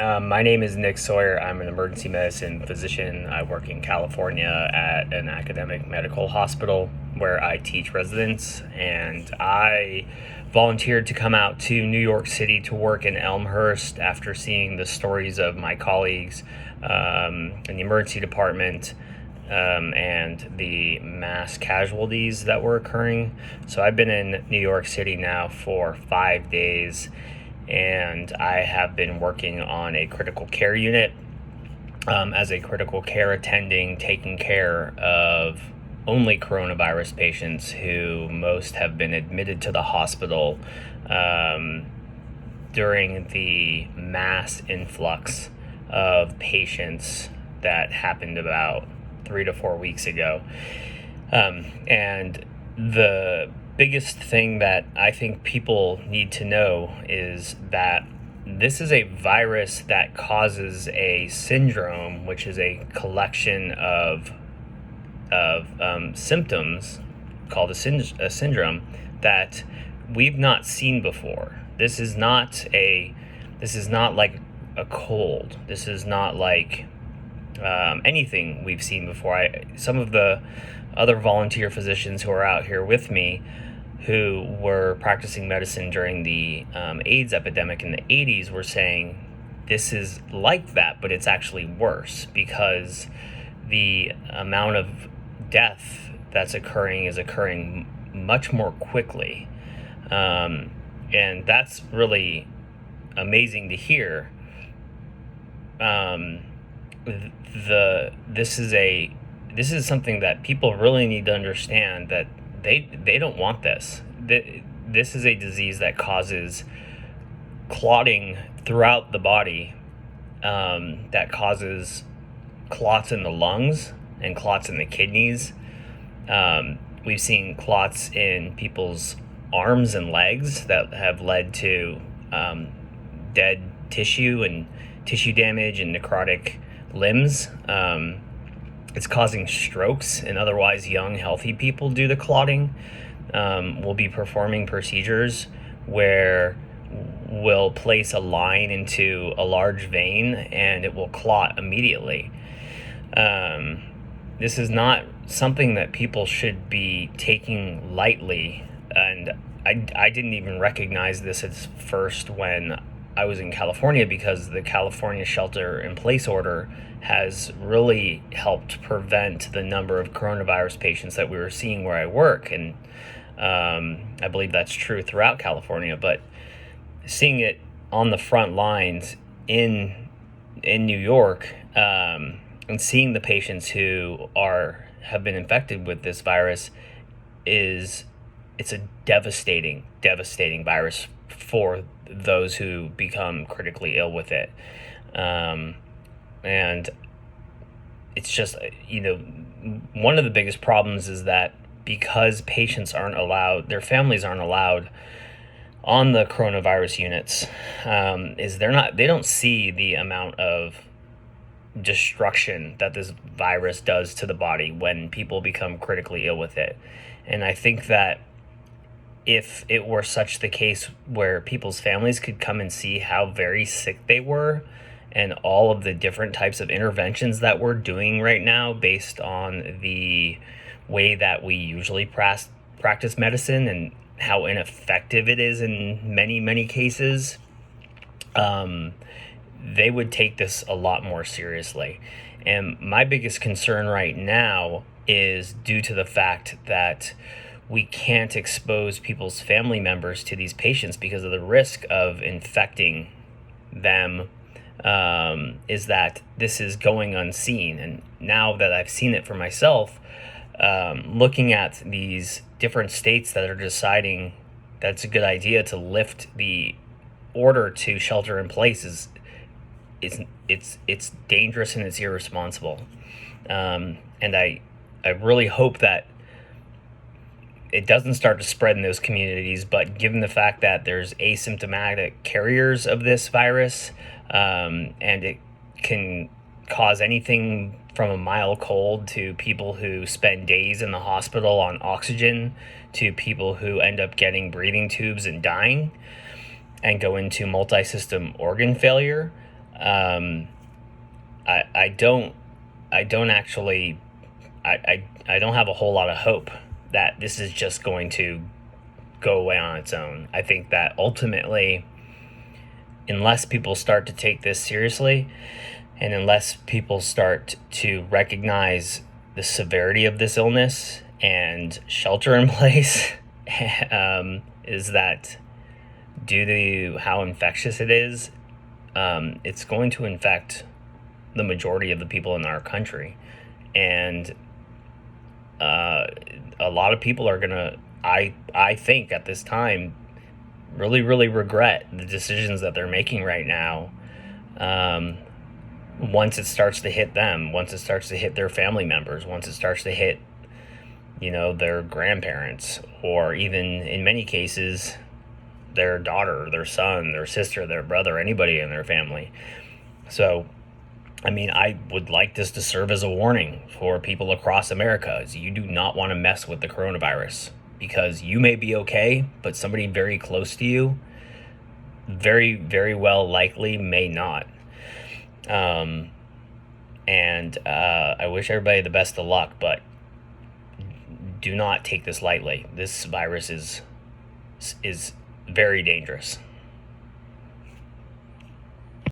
My name is Nick Sawyer. I'm an emergency medicine physician. I work in California at an academic medical hospital where I teach residents, and I volunteered to come out to New York City to work in Elmhurst after seeing the stories of my colleagues in the emergency department and the mass casualties that were occurring. So I've been in New York City now for 5 days, and I have been working on a critical care unit as a critical care attending, taking care of only coronavirus patients who most have been admitted to the hospital during the mass influx of patients that happened about 3 to 4 weeks ago. And the biggest thing that I think people need to know is that this is a virus that causes a syndrome, which is a collection of symptoms called a syndrome that we've not seen before. This is not like a cold. This is not like anything we've seen before. Some of the other volunteer physicians who are out here with me, who were practicing medicine during the AIDS epidemic in the 80s, were saying this is like that, but it's actually worse because the amount of death that's occurring is occurring much more quickly. And that's really amazing to hear. This is something that people really need to understand, that they don't want this. This is a disease that causes clotting throughout the body, that causes clots in the lungs and clots in the kidneys. We've seen clots in people's arms and legs that have led to dead tissue and tissue damage and necrotic limbs. It's causing strokes in otherwise young, healthy people due to clotting. We'll be performing procedures where we'll place a line into a large vein and it will clot immediately. This is not something that people should be taking lightly. And I didn't even recognize this at first when I was in California, because the California shelter-in-place order has really helped prevent the number of coronavirus patients that we were seeing where I work. And I believe that's true throughout California. But seeing it on the front lines in New York, and seeing the patients who have been infected with this virus, it's a devastating virus for those who become critically ill with it. And it's just, one of the biggest problems is that because patients aren't allowed, their families aren't allowed on the coronavirus units, is they don't see the amount of destruction that this virus does to the body when people become critically ill with it. And I think that if it were such the case where people's families could come and see how very sick they were, and all of the different types of interventions that we're doing right now based on the way that we usually practice medicine and how ineffective it is in many, many cases, they would take this a lot more seriously. And my biggest concern right now is due to the fact that we can't expose people's family members to these patients because of the risk of infecting them, is that this is going unseen. And now that I've seen it for myself, looking at these different states that are deciding that it's a good idea to lift the order to shelter in place, it's dangerous and it's irresponsible. And I really hope that it doesn't start to spread in those communities, but given the fact that there's asymptomatic carriers of this virus, and it can cause anything from a mild cold to people who spend days in the hospital on oxygen to people who end up getting breathing tubes and dying and go into multisystem organ failure, um, I don't actually, I don't have a whole lot of hope that this is just going to go away on its own. I think that ultimately, unless people start to take this seriously, and unless people start to recognize the severity of this illness and shelter in place, is that due to how infectious it is, it's going to infect the majority of the people in our country. And a lot of people are gonna, I think at this time, really regret the decisions that they're making right now. Once it starts to hit them, once it starts to hit their family members, once it starts to hit, their grandparents, or even in many cases, their daughter, their son, their sister, their brother, anybody in their family. So, I mean, I would like this to serve as a warning for people across America. You do not want to mess with the coronavirus, because you may be okay, but somebody very close to you very well likely may not. And I wish everybody the best of luck, but do not take this lightly. This virus is very dangerous.